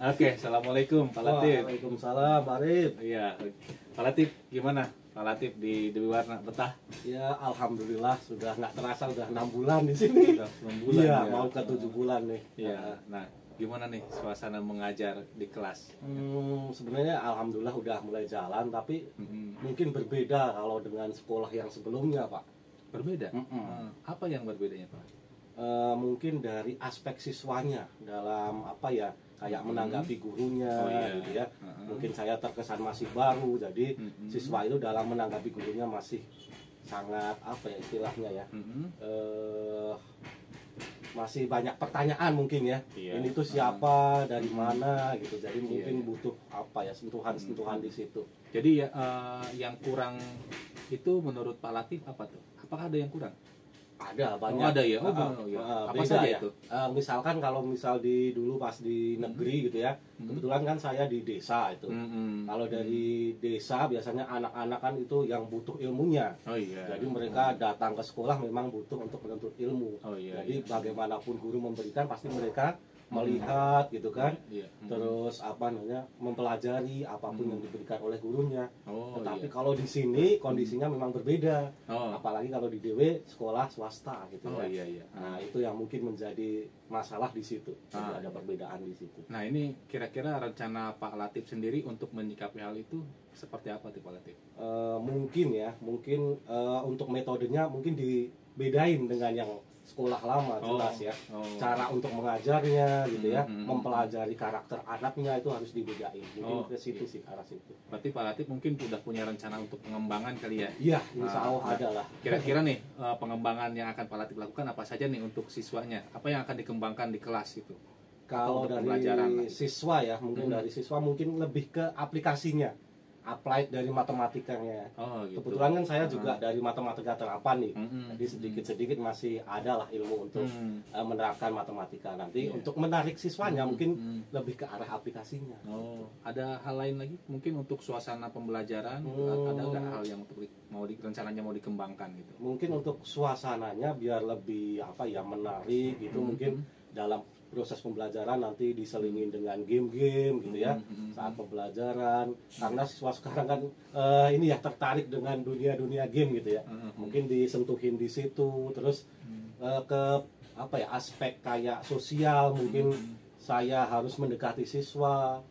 Oke, assalamualaikum Pak Latif. Waalaikumsalam, Pak Arif. Iya, Pak Latif gimana? Pak Latif di Dewi Warna betah? Ya, alhamdulillah sudah nggak terasa udah 6 bulan di sini. Sudah 6 bulan. Iya, ya. mau ke 7 bulan nih. Iya. Nah, gimana nih suasana mengajar di kelas? Sebenarnya alhamdulillah udah mulai jalan, tapi mungkin berbeda kalau dengan sekolah yang sebelumnya, Pak. Berbeda? Apa yang berbedanya, Pak? Mungkin dari aspek siswanya dalam apa ya, kayak menanggapi gurunya, gitu ya. Mungkin saya terkesan masih baru, jadi siswa itu dalam menanggapi gurunya masih sangat apa ya istilahnya ya, masih banyak pertanyaan mungkin ya. Ini tuh siapa, dari mana gitu. Jadi mungkin butuh apa ya, sentuhan-sentuhan di situ. Jadi yang kurang itu menurut Pak Latif apa tuh? Apakah ada yang kurang? Ada banyak. Ada ya. Apa saja ya itu? Misalkan kalau dulu pas di negeri gitu ya, kebetulan kan saya di desa itu. Kalau dari desa biasanya anak-anak kan itu yang butuh ilmunya. Jadi mereka datang ke sekolah memang butuh untuk menuntut ilmu. Jadi bagaimanapun guru memberikan pasti mereka melihat gitu kan, terus apa namanya, mempelajari apapun yang diberikan oleh gurunya. Tetapi kalau di sini kondisinya memang berbeda, apalagi kalau di DW sekolah swasta gitu ya. Nah itu yang mungkin menjadi masalah di situ. Jadi ada perbedaan di situ. Nah ini kira-kira rencana Pak Latif sendiri untuk menyikapi hal itu seperti apa tuh Pak Latif? Mungkin untuk metodenya mungkin dibedain dengan yang sekolah lama, jelas ya. Cara untuk mengajarnya gitu ya, mempelajari karakter anaknya itu harus dibedain. Mungkin ke situ sih, arah situ. Berarti Pak Latif mungkin sudah punya rencana untuk pengembangan kali ya? Iya, insya Allah ada lah. Kira-kira nih pengembangan yang akan Pak Latif lakukan apa saja nih untuk siswanya? Apa yang akan dikembangkan di kelas itu? Kalau dari siswa ya, mungkin dari siswa mungkin lebih ke aplikasinya, applied dari matematikanya. Gitu. Kebetulan kan saya juga dari matematika terapan nih, jadi sedikit-sedikit masih ada lah ilmu untuk menerapkan matematika. Nanti untuk menarik siswanya mungkin lebih ke arah aplikasinya. Ada hal lain lagi? Mungkin untuk suasana pembelajaran, ada nggak hal yang rencananya mau dikembangkan gitu? Mungkin untuk suasananya biar lebih apa ya, menarik gitu, mungkin dalam proses pembelajaran nanti diselingin dengan game-game gitu ya saat pembelajaran, karena siswa sekarang kan ini ya tertarik dengan dunia game gitu ya. Mungkin disentuhin di situ, terus ke apa ya, aspek kayak sosial, mungkin saya harus mendekati siswa.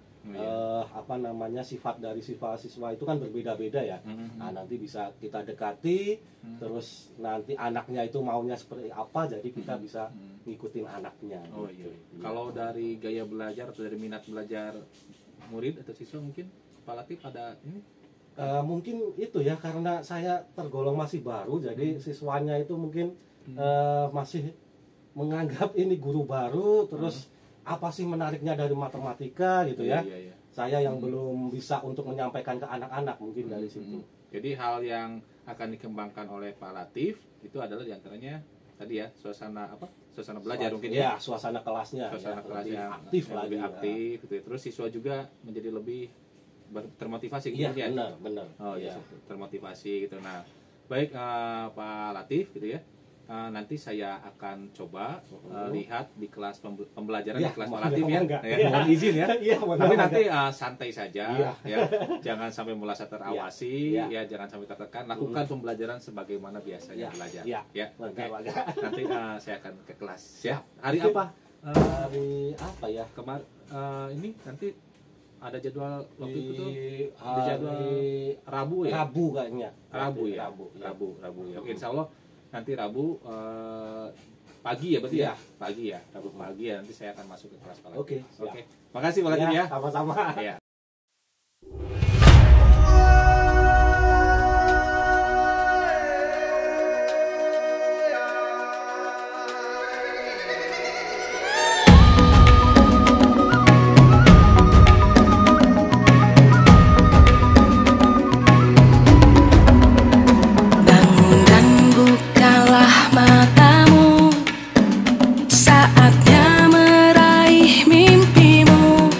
Apa namanya, sifat dari siswa itu kan berbeda-beda ya. Nah, nanti bisa kita dekati, terus nanti anaknya itu maunya seperti apa, jadi kita bisa ngikutin anaknya. Kalau dari gaya belajar atau dari minat belajar murid atau siswa mungkin Pak Latif ada ini? Mungkin itu ya, karena saya tergolong masih baru, jadi siswanya itu mungkin masih menganggap ini guru baru, terus apa sih menariknya dari matematika gitu ya. Saya yang belum bisa untuk menyampaikan ke anak-anak mungkin dari situ. Jadi hal yang akan dikembangkan oleh Pak Latif itu adalah diantaranya tadi ya, suasana belajar mungkin ya. Suasana kelasnya. Suasana kelasnya aktif lagi. Lebih aktif gitu ya. Terus siswa juga menjadi lebih termotivasi gitu ya. Benar. Termotivasi gitu. Nah, baik Pak Latif gitu ya. Nanti saya akan coba lihat di kelas pembelajaran di kelas Pak Latif ya. Mohon izin ya. Tapi nanti santai saja ya. Jangan sampai merasa terawasi ya, jangan sampai tertekan. Lakukan pembelajaran sebagaimana biasanya belajar ya. Nanti saya akan ke kelas ya. Hari apa? Hari apa ya? Ini nanti ada jadwal waktu itu tuh di jadwal Rabu ya. Rabu kayaknya. Rabu ya. Oke, insya Allah nanti Rabu pagi ya berarti ya? Pagi ya, Rabu pagi ya, nanti saya akan masuk ke kelas Pak Latif. Oke. Makasih Pak Latif ya. Sama-sama. Ya. Saatnya meraih mimpimu.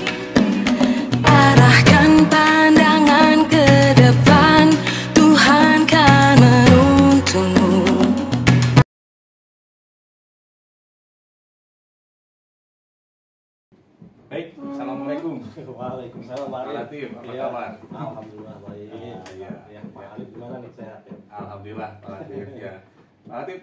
Baik, assalamualaikum. Waalaikumsalam Pak Pak Latif, apa Iya. kabar? Alhamdulillah baik. Iya. Ya, Pak Alif gimana nih, sehat ya? Alhamdulillah, Pak Latif ya. Pak Latif,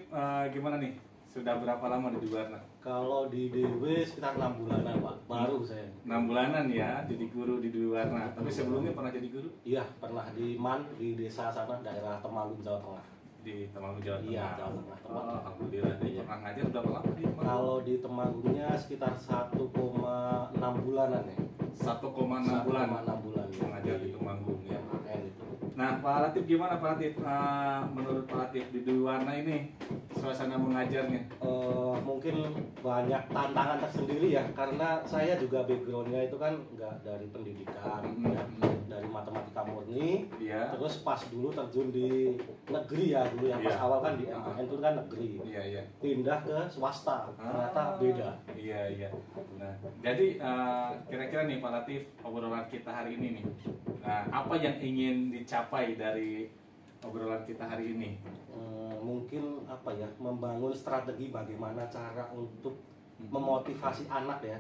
gimana nih? Sudah berapa lama di Warna? Kalau di DW sekitar 6 bulanan Pak, baru saya. 6 bulanan ya, jadi guru di Dwi Warna. Tapi sebelumnya pernah jadi guru? Iya, pernah di MAN, di desa sana, daerah Temanggung, Jawa Tengah. Di Temanggung, Jawa Tengah. Iya, Jawa Tengah. Oh, alhamdulillah. Iya. Pernah ngajar berapa lama di Temanggung? Kalau di Temanggungnya sekitar 1,6 bulanan ya. 1,6 bulan 1,6 bulan ya. mengajar di Temanggung ya. MAN itu. Nah, Pak Latif gimana Pak Latif? Menurut Pak Latif di Dwi Warna ini suasana mengajarnya? Mungkin banyak tantangan tersendiri ya, karena saya juga backgroundnya itu kan nggak dari pendidikan, ya, dari matematika murni. Iya. Terus pas dulu terjun di negeri ya, dulu yang pas Iya. awal kan di MAN itu kan negeri, Iya, iya. pindah ke swasta, ternyata beda. Iya, iya. Nah, jadi kira-kira nih Pak Latif, obrolan kita hari ini nih, apa yang ingin dicapai dari obrolan kita hari ini? Mungkin apa ya, membangun strategi bagaimana cara untuk memotivasi anak ya,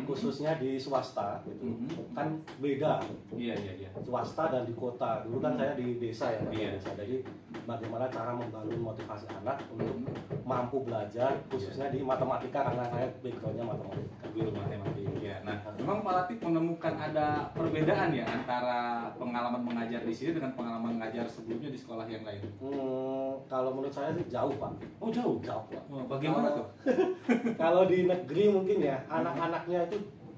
khususnya di swasta gitu. Kan beda Iya, iya, iya. swasta dan di kota. Dulu kan saya di desa ya, Iya. desa. Jadi bagaimana cara membangun motivasi anak untuk mampu belajar, khususnya di matematika, karena saya backgroundnya matematika. Guru matematika. Ya. Nah, memang Pak Latif menemukan ada perbedaan ya antara pengalaman mengajar di sini dengan pengalaman mengajar sebelumnya di sekolah yang lain. Kalau menurut saya sih jauh Pak. Oh, jauh. Jauh Pak. Bagaimana tuh? Kalau di negeri mungkin ya, anak-anaknya itu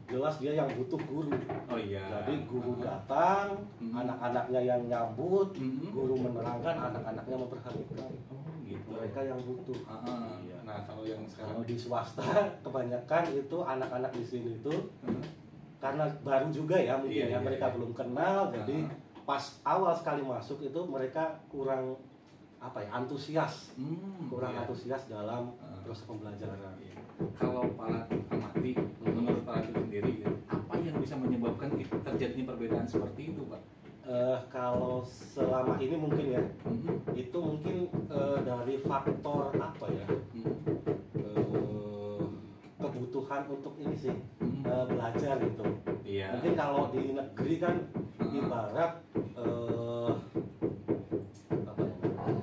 jelas dia yang butuh guru. Oh iya. Jadi guru datang, anak-anaknya yang nyambut, guru menerangkan, anak-anaknya memperhatikan. Oh, gitu. Mereka yang butuh. Iya. Nah, kalau yang Kalau sekarang di swasta kebanyakan itu anak-anak di sini itu karena baru juga ya mungkin Iya, ya, iya, mereka iya. belum kenal, jadi pas awal sekali masuk itu mereka kurang apa ya, antusias, kurang iya. antusias dalam proses pembelajaran. Iya. Kalau Pak Latif amati, menurut Pak Latif sendiri, apa yang bisa menyebabkan terjadinya perbedaan seperti itu, Pak? Kalau selama ini mungkin ya, itu mungkin dari faktor apa ya, kebutuhan untuk ini sih, belajar gitu. Iya. Mungkin kalau di negeri kan ibarat apa ya namanya?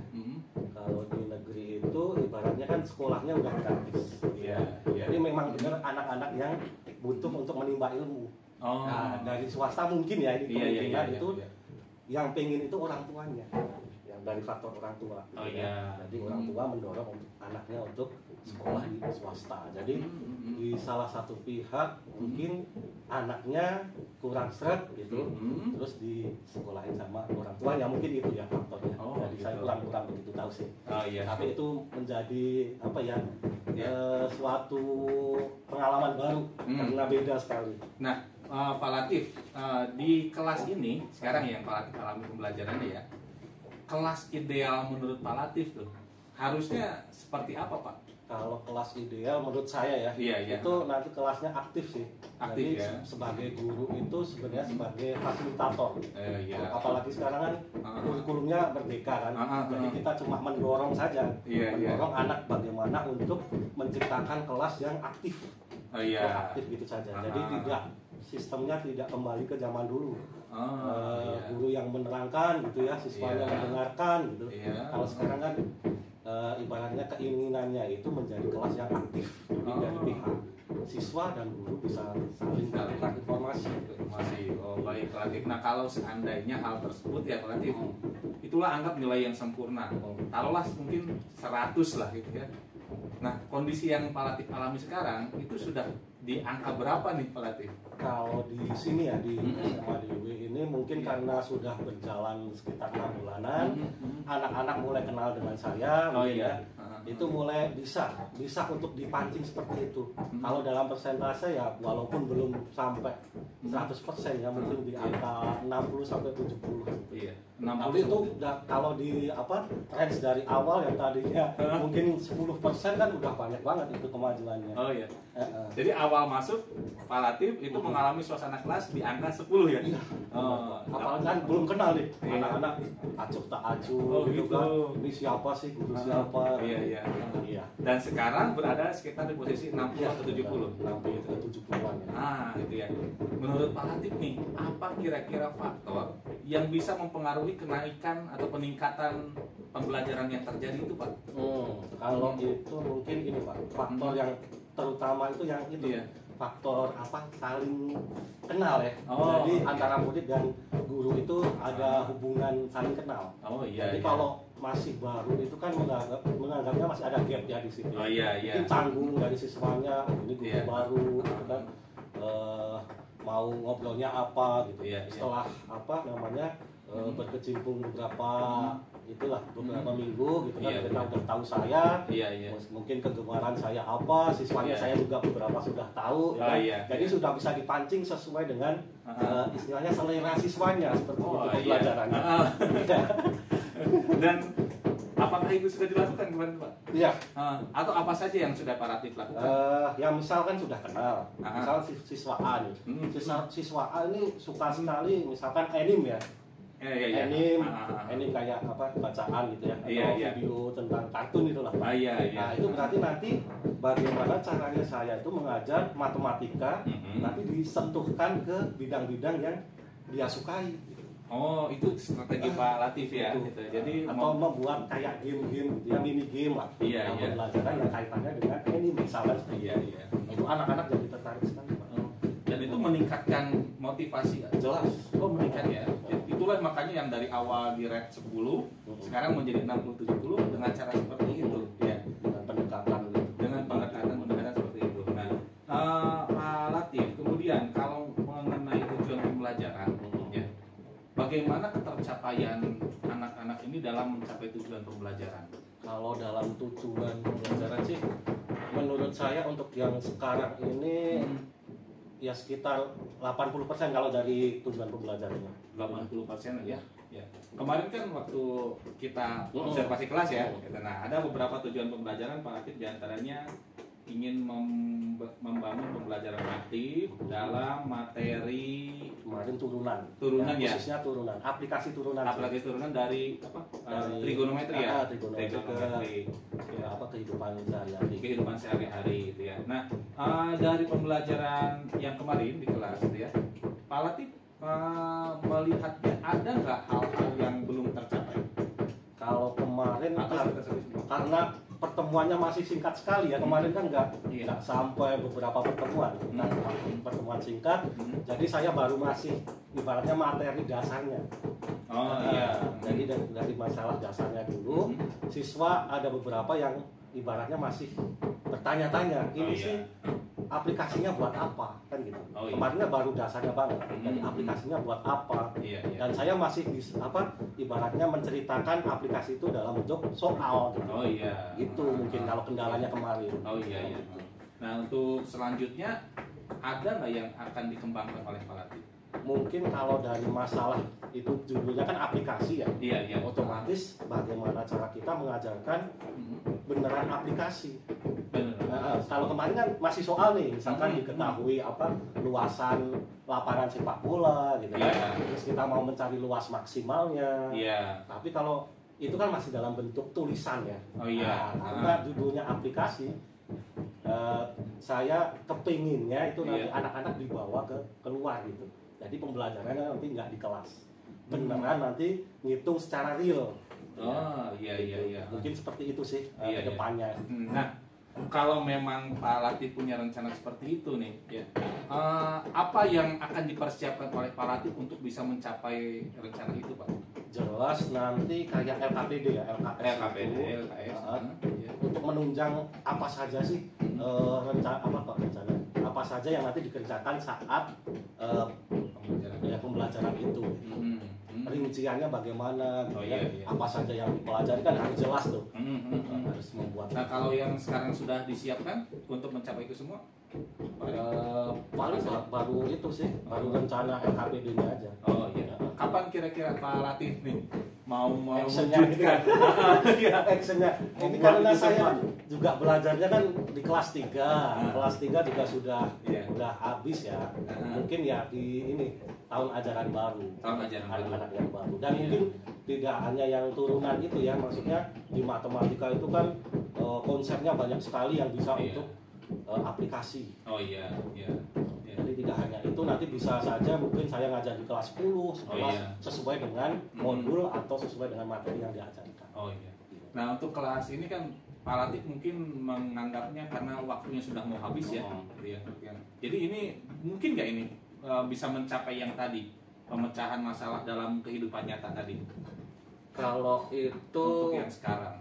Kalau di negeri itu ibaratnya kan sekolahnya udah gratis. Iya. Iya. Jadi memang benar anak-anak yang butuh untuk menimba ilmu. Oh. Nah, dari swasta mungkin ya ini Iya, iya, kemungkinan iya, itu iya. yang pengen itu orang tuanya, yang dari faktor orang tua. Oh, gitu iya. ya. Jadi orang tua mendorong untuk anaknya untuk sekolah di swasta. Jadi di salah satu pihak mungkin anaknya kurang seret gitu, terus di sekolahin sama orang tuanya, mungkin itu ya faktornya. Oh, Jadi saya gitu. kurang begitu tahu sih. Oh iya. Tapi itu menjadi apa ya? Ya. Suatu pengalaman baru karena beda sekali. Nah, Pak Latif, di kelas ini sekarang yang Pak Latif alami pembelajarannya ya, kelas ideal menurut Pak Latif tuh harusnya seperti apa, Pak? Kalau kelas ideal menurut saya ya, Iya, iya. itu nanti kelasnya aktif sih. Aktif, Jadi ya. sebagai guru itu sebenarnya sebagai fasilitator. Iya. Apalagi sekarang kan kurikulumnya merdeka kan. Jadi kita cuma mendorong saja, Iya, iya. mendorong anak bagaimana untuk menciptakan kelas yang aktif. Oh iya. Aktif gitu saja. Jadi tidak, sistemnya tidak kembali ke zaman dulu. Iya. Guru yang menerangkan gitu ya, siswanya Iya. mendengarkan gitu. Iya. Kalau sekarang kan ibaratnya keinginannya itu menjadi kelas yang aktif. Jadi dari pihak siswa dan guru bisa saling bertukar informasi. Masih, oh baik Pak Latif. Nah, kalau seandainya hal tersebut ya Pak Latif, itulah anggap nilai yang sempurna. Taruhlah mungkin 100 lah gitu ya. Nah, kondisi yang Pak Latif alami sekarang itu sudah di angka berapa nih Pak Latif? Kalau di sini ya, di SMA DW ini mungkin karena sudah berjalan sekitar 6 bulanan, anak-anak mulai kenal dengan saya, Oh mungkin iya. ya. Itu mulai bisa untuk dipancing seperti itu. Kalau dalam persentase ya walaupun belum sampai 100% ya, mungkin di angka 60 sampai 70. Iya. Tapi itu udah, kalau di apa, range dari awal yang tadinya mungkin 10% kan udah banyak banget itu kemajuannya. Oh iya. Jadi awal masuk Pak Latif itu mengalami suasana kelas di angka 10 ya? Iya. Oh, Apalagi kan belum kenal nih, Iya. anak-anak acuh tak acuh Oh, gitu gitu. kan. Ini siapa sih, guru siapa? Iya, iya. Iya. Dan sekarang berada sekitar di posisi 60 atau 70. Sampai itu ke 70-an ya. Nah, gitu ya. Menurut Pak Latif nih, apa kira-kira faktor yang bisa mempengaruhi kenaikan atau peningkatan pembelajaran yang terjadi itu, Pak? Kalau itu mungkin ini Pak, faktor yang terutama itu yang itu. Iya. Faktor apa, saling kenal ya. Oh, jadi iya. antara murid dan guru itu ada hubungan saling kenal. Oh iya. Jadi iya. kalau masih baru itu kan menganggapnya masih ada gap ya di situ. Oh iya iya. Mungkin canggung dari siswanya, ini guru Iya. baru gitu kan. Mau ngobrolnya apa gitu. Iya, iya. Setelah apa namanya berkecimpung beberapa itulah beberapa minggu gitu kan, Iya, kita iya. udah tahu saya. Iya iya. Mungkin kegemaran saya apa, siswanya Iya. saya juga beberapa sudah tahu ya Oh, kan? iya. Jadi sudah bisa dipancing sesuai dengan istilahnya selera siswanya seperti itu Iya. pembelajarannya. Dan apakah itu sudah dilakukan kemarin, Pak? Iya. Atau apa saja yang sudah Pak Latif lakukan? Ya misalkan sudah kenal, misal siswa A nih, siswa A ini suka sekali misalkan anime ya, Iya. anime kayak apa bacaan gitu ya, atau Iya, iya. video tentang kartun itulah. Iya iya. Nah itu berarti nanti bagaimana caranya saya itu mengajar matematika, tapi disentuhkan ke bidang-bidang yang dia sukai. Oh, itu strategi Pak Latif ya. Gitu. Gitu. Jadi atau membuat kayak game-game gitu ya, mini game lah. Iya, yang iya. pembelajaran yang kaitannya dengan anime misalnya. Iya iya. Itu anak-anak jadi tertarik sekali Pak. Dan itu meningkatkan motivasi, Jelas. Oh meningkat ya. Itulah makanya yang dari awal di rate 10 sekarang menjadi 60-70 dengan cara seperti itu ya. Dengan pendekatan gitu. Dengan pendekatan seperti itu. Nah, Pak Latif, kemudian kalau mengenai tujuan pembelajaran ya, bagaimana ketercapaian anak-anak ini dalam mencapai tujuan pembelajaran? Kalau dalam tujuan pembelajaran sih menurut saya untuk yang sekarang ini ya sekitar 80% kalau dari tujuan pembelajarannya. 80% ya. Ya. Kemarin kan waktu kita observasi kelas ya, nah ada beberapa tujuan pembelajaran Pak Latif, diantaranya ingin membangun pembelajaran aktif dalam materi Kemarin turunan ya, khususnya turunan, aplikasi turunan dari apa? Dari trigonometri ya, trigonometri ya, apa kehidupan sehari-hari itu ya. Nah, dari pembelajaran yang kemarin di kelas itu ya, Pak Latif melihatnya ada nggak hal-hal yang belum tercapai? Kalau kemarin Atau karena pertemuannya masih singkat sekali ya, kemarin kan nggak sampai beberapa pertemuan, pertemuan singkat, jadi saya baru masih ibaratnya materi dasarnya. Jadi dari masalah dasarnya dulu, siswa ada beberapa yang ibaratnya masih bertanya-tanya, ini sih aplikasinya buat apa kan gitu. Kemarinnya baru dasarnya banget, jadi aplikasinya buat apa. Dan saya masih ibaratnya menceritakan aplikasi itu dalam bentuk soal gitu. Itu mungkin kalau kendalanya kemarin. Nah, untuk selanjutnya ada nggak yang akan dikembangkan oleh Pak Latif? Mungkin kalau dari masalah itu judulnya kan aplikasi ya. Otomatis bagaimana cara kita mengajarkan beneran aplikasi. Kalau kemarin kan masih soal nih, misalkan diketahui luasan lapangan sepak bola gitu kan. Terus kita mau mencari luas maksimalnya. Tapi kalau itu kan masih dalam bentuk tulisan ya. Karena judulnya aplikasi, saya kepinginnya itu nanti anak-anak dibawa ke keluar gitu. Jadi pembelajarannya nanti nggak di kelas, beneran nanti ngitung secara real. Mungkin seperti itu sih ke depannya. Nah, kalau memang Pak Latif punya rencana seperti itu nih, apa yang akan dipersiapkan oleh Pak Latif untuk bisa mencapai rencana itu, Pak? Jelas nanti kayak LKPD ya, LKS. Untuk menunjang apa saja sih rencana apa saja yang nanti dikerjakan saat pembelajaran itu. Rinciannya bagaimana, apa saja yang dipelajari kan harus jelas tuh. Harus membuat. Nah, kalau yang sekarang sudah disiapkan untuk mencapai itu semua, paling baru itu sih, baru rencana LKPD-nya aja. Kapan kira-kira Pak Latif nih mau mewujudkan actionnya? Ini karena saya juga belajarnya kan di kelas 3. Kelas 3 juga sudah habis ya. Mungkin ya di ini tahun ajaran baru. Anak-anak yang baru. Dan mungkin tidak hanya yang turunan itu ya, maksudnya di matematika itu kan konsepnya banyak sekali yang bisa untuk aplikasi. Jadi nanti bisa saja mungkin saya ngajar di kelas 10, 11 sesuai dengan modul atau sesuai dengan materi yang diajarkan. Oh iya. Nah untuk kelas ini kan Pak Latif mungkin menganggapnya karena waktunya sudah mau habis ya. Jadi ini mungkin nggak ini bisa mencapai yang tadi, pemecahan masalah dalam kehidupan nyata tadi? Kalau itu untuk yang sekarang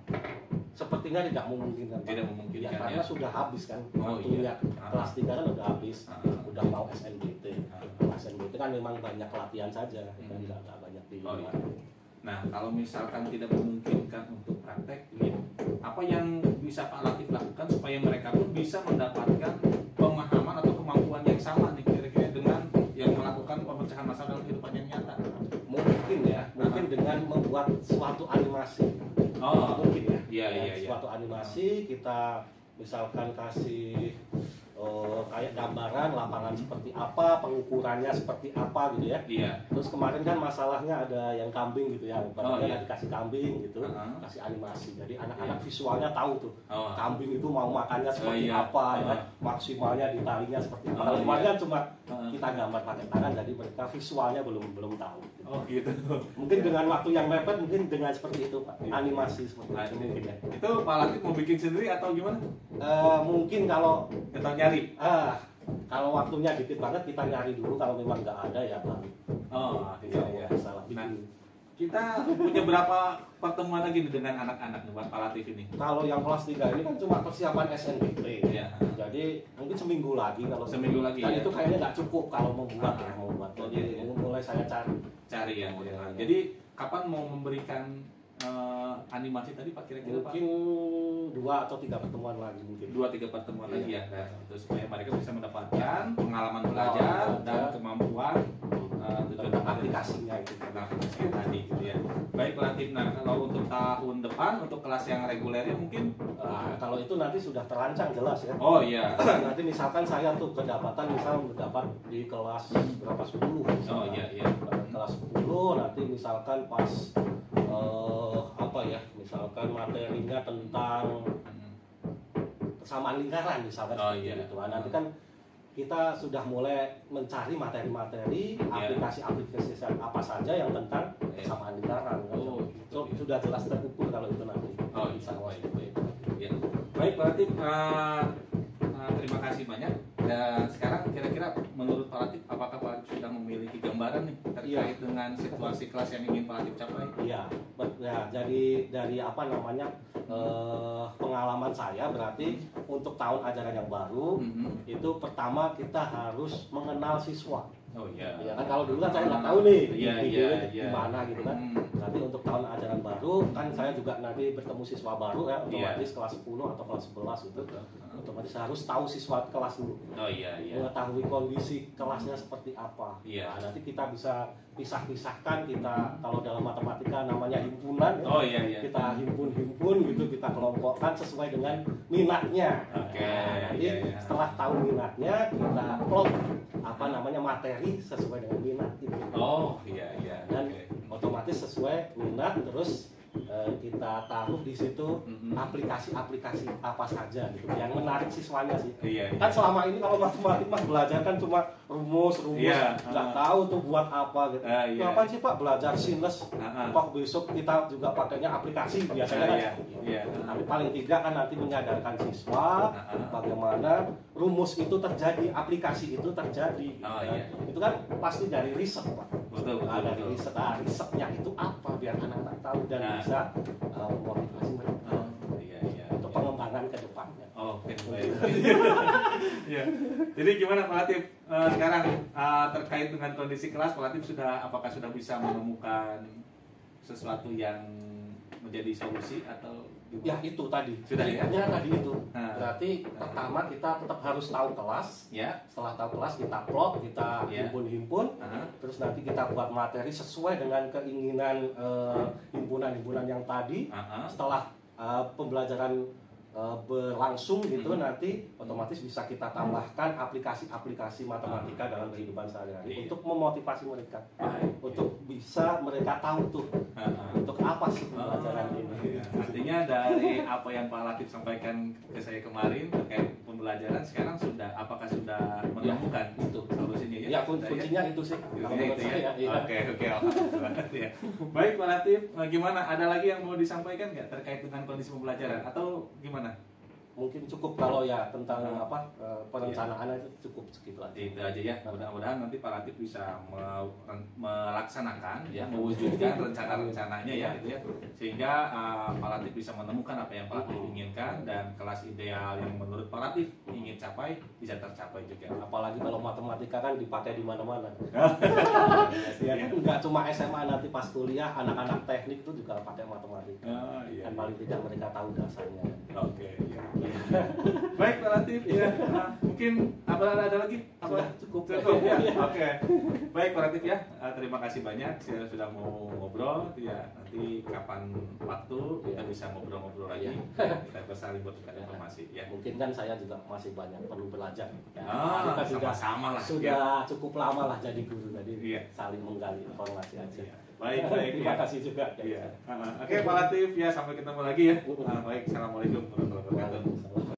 sepertinya tidak memungkinkan. Tidak memungkinkan ya, karena sudah habis kan. Iya. Kelas 3 kan udah habis, udah mau SNBT. SNBT kan memang banyak latihan saja, kan nggak banyak di luar. Nah, kalau misalkan tidak memungkinkan untuk praktek, apa yang bisa Pak Latif lakukan supaya mereka pun bisa mendapatkan pemahaman atau kemampuan yang sama nih kira-kira dengan yang melakukan pemecahan masalah dalam kehidupan yang nyata? Mungkin dengan membuat suatu animasi. Mungkin ya. Suatu animasi kita misalkan kasih kayak gambaran lapangan seperti apa, pengukurannya seperti apa gitu ya. Terus kemarin kan masalahnya ada yang kambing gitu ya, dikasih kambing gitu, kasih animasi. Jadi anak-anak visualnya tahu tuh, kambing itu mau makannya seperti apa, ya, maksimalnya ditalinya seperti apa. Kalau kemarin kan cuma kita gambar pakai tangan, jadi mereka visualnya belum tahu. Gitu. Mungkin dengan waktu yang mepet, mungkin dengan seperti itu Pak, animasi seperti itu mungkin ya. Itu Pak Latif mau bikin sendiri atau gimana? Mungkin kalau kita nyari. Kalau waktunya dikit banget kita nyari dulu, kalau memang nggak ada ya Pak. Iya. Salah bikin. Nah, kita punya berapa pertemuan lagi nih dengan anak-anak Pak Latif ini? Kalau yang kelas 3 ini kan cuma persiapan SNBT. Jadi mungkin seminggu lagi kalau seminggu lagi. Dan itu kayaknya nggak cukup kalau membuat Jadi mulai saya cari ya. Jadi kapan mau memberikan animasi tadi Pak kira-kira Pak? Mungkin 2 atau 3 pertemuan lagi mungkin. 2-3 pertemuan lagi ya. Terus supaya mereka bisa mendapatkan pengalaman belajar dan kemampuan tentang aplikasinya itu. Aplikasinya tadi gitu ya. Baik Latif, nah kalau untuk tahun depan untuk kelas yang regulernya mungkin kalau itu nanti sudah terancang jelas ya. Oh iya. Nanti misalkan saya tuh kedapatan mendapat di kelas berapa 10. Oh iya. Kelas 10 nanti misalkan pas misalkan materinya tentang kesamaan lingkaran misalkan gitu. Nanti kan kita sudah mulai mencari materi-materi aplikasi-aplikasi apa saja yang tentang kesamaan lingkaran. Sudah jelas terukur kalau itu nanti. Baik, berarti terima kasih banyak. Dan sekarang kira-kira menurut Pak Latif, apakah Pak Latif sudah memiliki gambaran nih terkait dengan situasi kelas yang ingin Pak Latif capai? Iya, jadi dari pengalaman saya berarti untuk tahun ajaran yang baru itu pertama kita harus mengenal siswa. Oh iya. Ya kan kalau dulu kan saya nggak tahu nih gimana gitu kan. Nanti untuk tahun ajaran baru kan saya juga nanti bertemu siswa baru ya, otomatis kelas 10 atau kelas 11 itu. Otomatis harus tahu siswa kelas dulu. Mengetahui kondisi kelasnya seperti apa. Nah, nanti kita bisa pisah-pisahkan, kita kalau dalam matematika namanya himpunan kita himpun gitu, kita kelompokkan sesuai dengan minatnya. Nanti setelah tahu minatnya kita plot materi sesuai dengan minat itu. Dan otomatis sesuai minat, terus kita taruh di situ aplikasi-aplikasi apa saja gitu yang menarik siswanya sih. Kan selama ini kalau matematik belajar kan cuma rumus nggak tahu tuh buat apa gitu. Ngapain sih Pak belajar sinus? Pak besok kita juga pakainya aplikasi biasanya Tapi paling tidak kan nanti menyadarkan siswa bagaimana rumus itu terjadi, aplikasi itu terjadi. Itu kan pasti dari riset Pak. Dari riset, risetnya itu apa biar anak-anak tahu dan bisa memotivasi mereka untuk pengembangan ke depannya. Jadi gimana Pak Latif sekarang terkait dengan kondisi kelas, Pak Latif apakah sudah bisa menemukan sesuatu yang menjadi solusi atau gimana? Ya itu tadi. Sudah ya? Tadi itu. Berarti pertama kita tetap harus tahu kelas. Setelah tahu kelas kita plot, kita himpun-himpun. Terus nanti kita buat materi sesuai dengan keinginan himpunan-himpunan yang tadi. Setelah pembelajaran berlangsung gitu, nanti otomatis bisa kita tambahkan aplikasi-aplikasi matematika dalam kehidupan sehari-hari untuk memotivasi mereka, untuk bisa mereka tahu tuh untuk apa sih pembelajaran ini. Artinya dari apa yang Pak Latif sampaikan ke saya kemarin terkait pembelajaran, sekarang apakah sudah menemukan itu solusinya ya? Ya kuncinya itu sih. Oke, alhamdulillah. Ya. Baik Pak Latif, gimana? Ada lagi yang mau disampaikan nggak terkait dengan kondisi pembelajaran atau gimana? Mungkin cukup kalau ya tentang perencanaan itu cukup segitu aja. Itu aja ya. Mudah-mudahan nanti Pak Latif bisa melaksanakan ya, mewujudkan rencana-rencananya ya gitu ya. Sehingga Pak Latif bisa menemukan apa yang Pak Latif inginkan dan kelas ideal yang menurut Pak Latif ingin capai bisa tercapai juga. Apalagi kalau matematika kan dipakai di mana-mana. Ya kan nggak cuma SMA, nanti pas kuliah anak-anak teknik itu juga pakai matematika. Dan paling tidak mereka tahu dasarnya. Oke, iya. Baik Pak Latif ya. Mungkin ada lagi? Cukup ya. Oke. Baik Pak Latif ya. Terima kasih banyak sudah mau ngobrol ya. Nanti kapan waktu kita bisa ngobrol-ngobrol lagi. Kita saling bertukar informasi ya. Mungkin kan saya juga masih banyak perlu belajar. Sama-sama lah. Sudah cukup lama lah jadi guru, jadi saling menggali informasi aja. Baik. Terima kasih juga. Oke Pak Latif ya, sampai ketemu lagi ya. Baik, assalamualaikum warahmatullahi wabarakatuh.